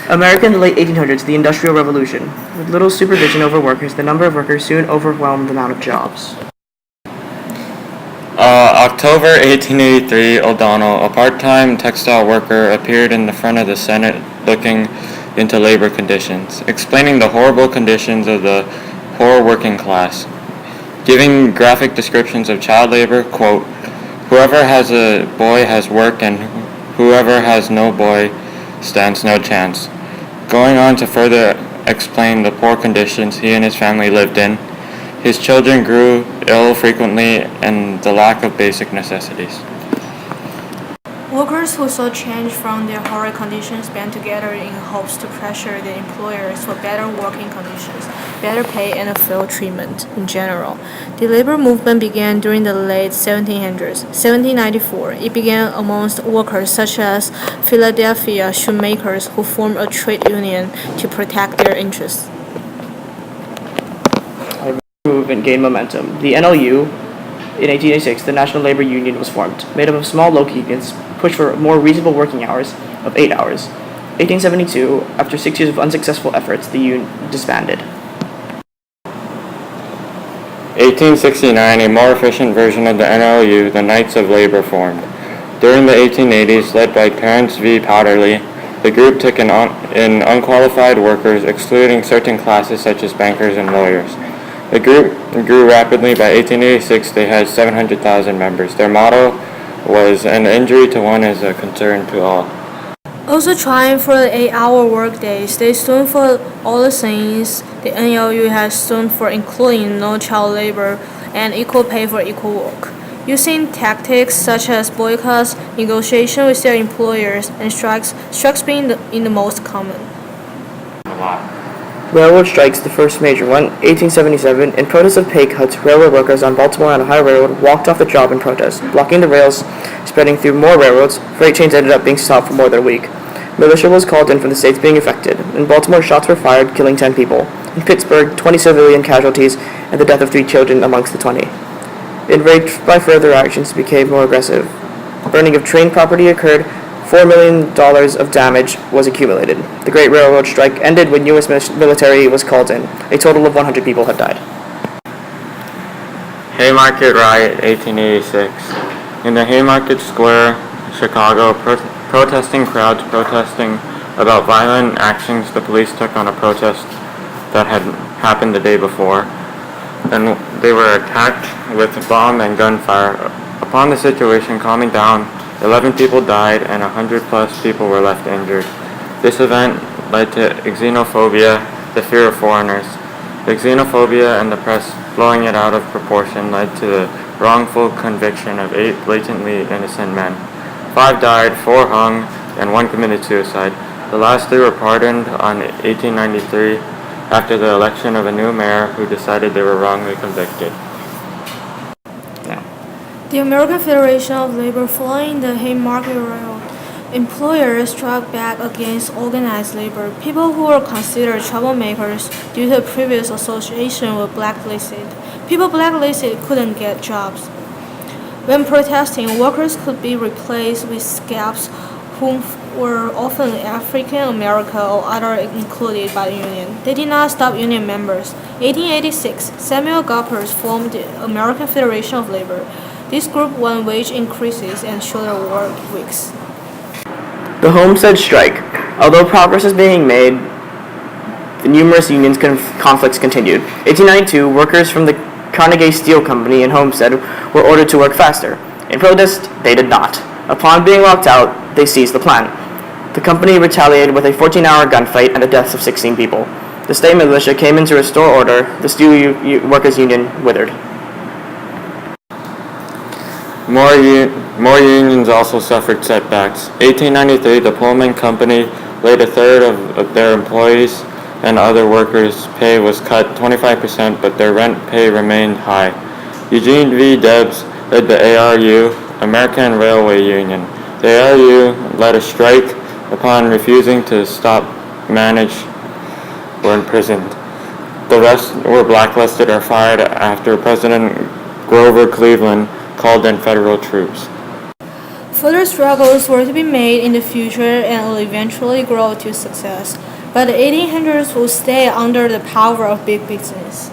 America in the late 1800s, the Industrial Revolution. With little supervision over workers, the number of workers soon overwhelmed the amount of jobs. October 1883, O'Donnell, a part-time textile worker, appeared in the front of the Senate looking into labor conditions, explaining the horrible conditions of the poor working class, giving graphic descriptions of child labor, quote, "Whoever has a boy has work, and whoever has no boy stands no chance," going on to further explain the poor conditions he and his family lived in. His children grew ill frequently, and the lack of basic necessities. Workers who saw change from their horrid conditions band together in hopes to pressure their employers for better working conditions, better pay, and a fair treatment in general. The labor movement began during the late 1700s. 1794, it began amongst workers such as Philadelphia shoemakers who formed a trade union to protect their interests. Movement gained momentum. The NLU, in 1886, the National Labor Union was formed, made up of small local unions, pushed for more reasonable working hours of 8 hours. 1872, after 6 years of unsuccessful efforts, the union disbanded. 1869, a more efficient version of the NLU, the Knights of Labor, formed. During the 1880s, led by Terence V. Powderly, the group took in unqualified workers, excluding certain classes such as bankers and lawyers. The group grew rapidly. By 1886, they had 700,000 members. Their motto was, "An injury to one is a concern to all." Also trying for the 8-hour workdays, they stood for all the things the NLU has stood for, including no child labor and equal pay for equal work. Using tactics such as boycotts, negotiation with their employers, and strikes being the most common. Railroad strikes, the first major one, 1877. In protest of pay cuts, railroad workers on Baltimore and Ohio Railroad walked off the job in protest, blocking the rails, spreading through more railroads. Freight trains ended up being stopped for more than a week. Militia was called in for the states being affected. In Baltimore, shots were fired, killing 10 people. In Pittsburgh, 20 civilian casualties and the death of 3 children amongst the 20. Enraged by further actions, became more aggressive. Burning of train property occurred. $4 million of damage was accumulated. The Great Railroad Strike ended when U.S. military was called in. A total of 100 people had died. Haymarket Riot, 1886. In the Haymarket Square, Chicago, protesting crowds protesting about violent actions the police took on a protest that had happened the day before, and they were attacked with bomb and gunfire. Upon the situation calming down, 11 people died and 100 plus people were left injured. This event led to xenophobia, the fear of foreigners. The xenophobia and the press blowing it out of proportion led to the wrongful conviction of 8 blatantly innocent men. 5 died, 4 hung, and 1 committed suicide. The last 3 were pardoned on 1893 after the election of a new mayor who decided they were wrongly convicted. The American Federation of Labor, following the Haymarket Railroad, employers struck back against organized labor. People who were considered troublemakers due to a previous association were blacklisted. People blacklisted couldn't get jobs. When protesting, workers could be replaced with scabs whom were often African American or other included by the union. They did not stop union members. 1886, Samuel Gompers formed the American Federation of Labor. This group won wage increases and shorter work weeks. The Homestead Strike. Although progress is being made, the numerous unions conflicts continued. 1892, workers from the Carnegie Steel Company in Homestead were ordered to work faster. In protest, they did not. Upon being locked out, they seized the plant. The company retaliated with a 14-hour gunfight and the deaths of 16 people. The state militia came in to restore order. The Steel Workers Union withered. More unions also suffered setbacks. 1893, the Pullman Company laid a third of their employees and other workers' pay was cut 25%, but their rent pay remained high. Eugene V. Debs led the ARU, American Railway Union. The ARU led a strike upon refusing to stop managed were imprisoned. The rest were blacklisted or fired after President Grover Cleveland called in federal troops. Further struggles were to be made in the future and will eventually grow to success, but the 1800s will stay under the power of big business.